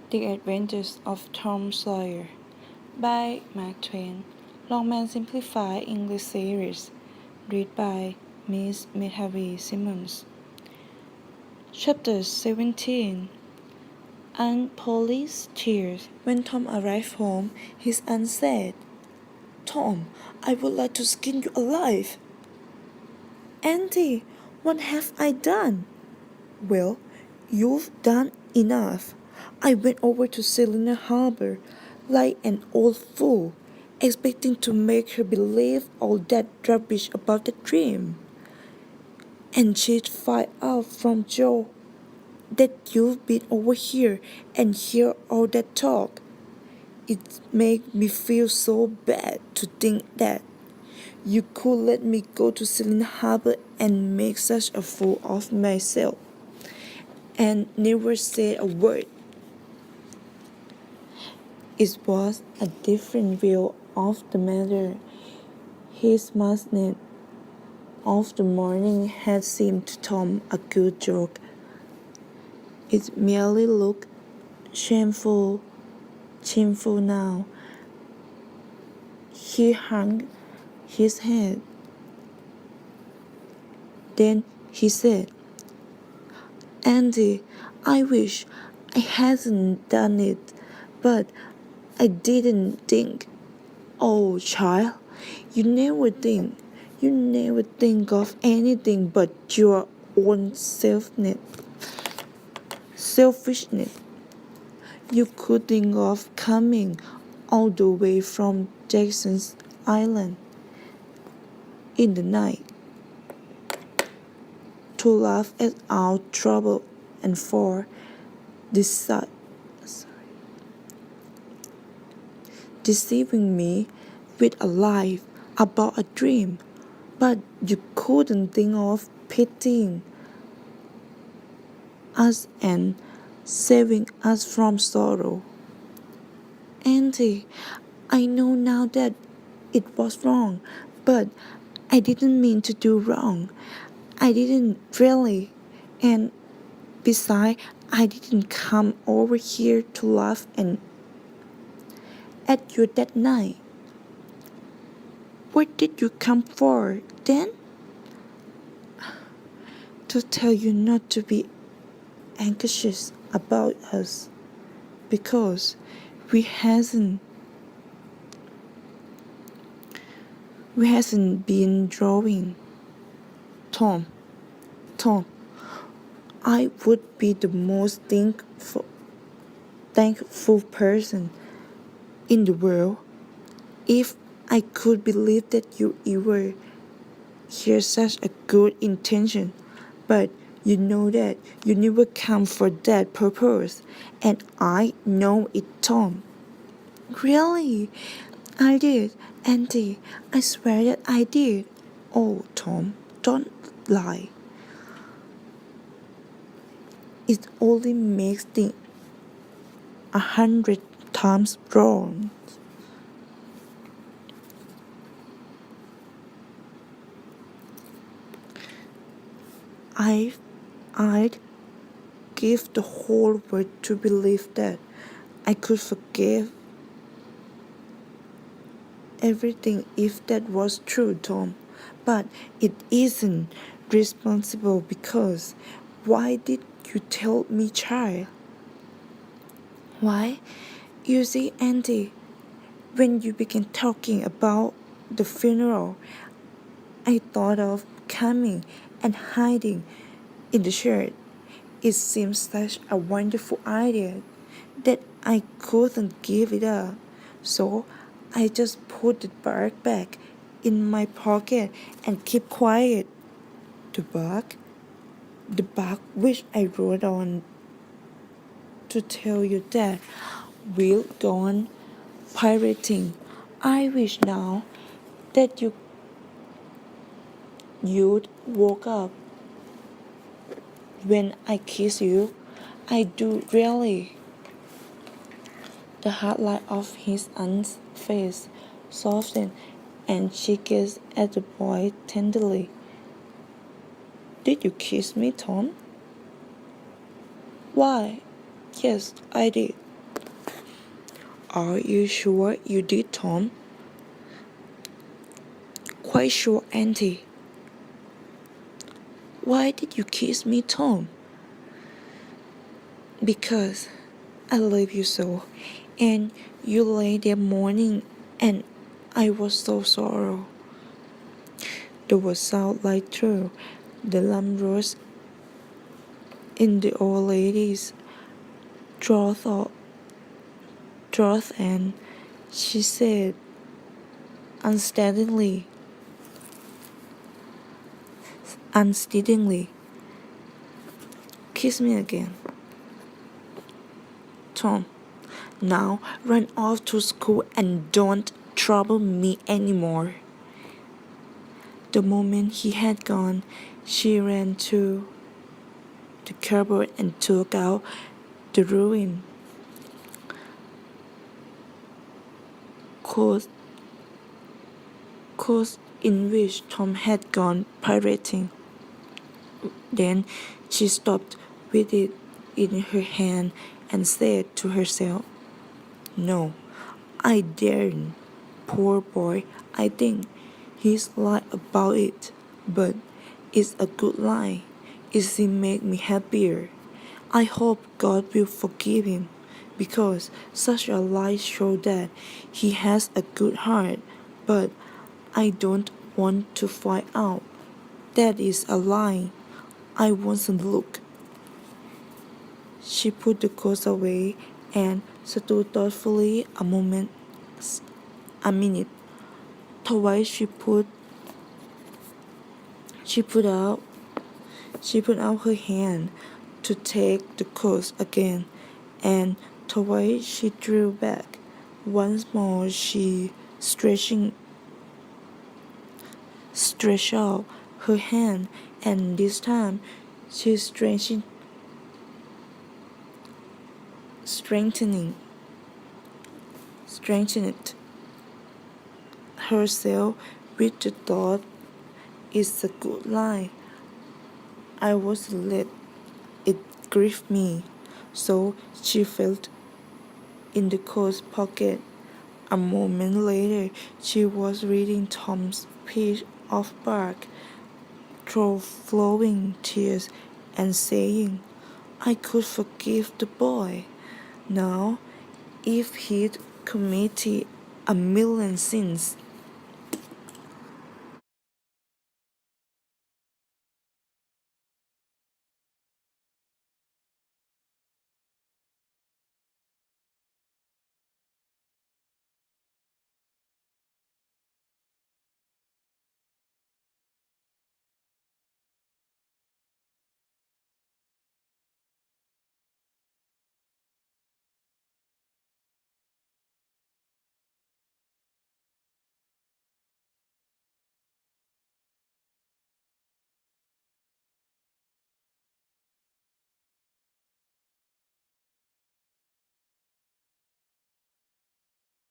The Adventures of Tom Sawyer by Mark Twain. Longman Simplified English Series. Read by Miss Metavi Simmons. Chapter 17. Aunt Polly's Tears. When Tom arrived home, his aunt said, "Tom, I would like to skin you alive." "Auntie, what have I done?" "Well, you've done enough. I went over to Selina Harbor like an old fool, expecting to make her believe all that rubbish about the dream. And she'd find out from Joe that you've been over here and hear all that talk. It made me feel so bad to think that you could let me go to Selina Harbor and make such a fool of myself, and never say a word." It was a different view of the matter. His masnet of the morning had seemed to Tom a good joke. It merely looked shameful now. He hung his head. Then he said, "Andy, I wish I hadn't done it, but I didn't think." "Oh, child, you never think. You never think of anything but your own selfishness. You could think of coming all the way from Jackson's Island in the night to laugh at our trouble and for deci- deceiving me with a lie about a dream, but you couldn't think of pitying us and saving us from sorrow." "Auntie, I know now that it was wrong, but I didn't mean to do wrong. I didn't really. And besides, I didn't come over here to laugh at you that night." "What did you come for, then?" "To tell you not to be anxious about us, because we hasn't been drawing. Tom, I would be the most thankful person in the world if I could believe that you ever hear such a good intention, but you know that you never come for that purpose, and I know it, Tom." "Really? I did, Auntie. I swear that I did." "Oh, Tom, don't lie. It only makes things 100 times wrong." I'd give the whole world to believe that I could forgive everything if that was true, Tom. But it isn't responsible because why did you tell me, child?" "Why, you see, Auntie, when you began talking about the funeral, I thought of coming and hiding in the church. It seemed such a wonderful idea that I couldn't give it up. So I just put the bark back in my pocket and kept quiet." "The bark?" "The bark which I wrote on to tell you that we'll go on pirating. I wish now that you'd woke up when I kiss you. I do really." The hard line of his aunt's face softened, and she gazed at the boy tenderly. "Did you kiss me, Tom?" "Why, yes, I did." Are you sure you did, Tom? Quite sure, Auntie. Why did you kiss me, Tom? Because I love you so, and you lay there mourning, and I was so sorrow. The words sound like true. The lamp rose in the old lady's throat, and she said unsteadily, kiss me again. Tom, now run off to school and don't trouble me anymore. The moment he had gone, she ran to the cupboard and took out the ruined coat in which Tom had gone pirating. Then she stopped with it in her hand and said to herself, "No, I daren't. Poor boy, I think he's lied about it, but it's a good lie. It makes me happier. I hope God will forgive him, because such a lie shows that he has a good heart, but I don't want to find out. That is a lie. I won't look." She put the coat away and stood thoughtfully a minute. Twice she put out her hand to take the coat again, and twice she drew back. Once more she stretched out her hand, and this time she strengthened herself with the thought, "It's a good lie. I was let it grieve me." So she felt in the coat pocket. A moment later, she was reading Tom's piece of bark through flowing tears and saying, "I could forgive the boy. Now, if he'd committed a million sins,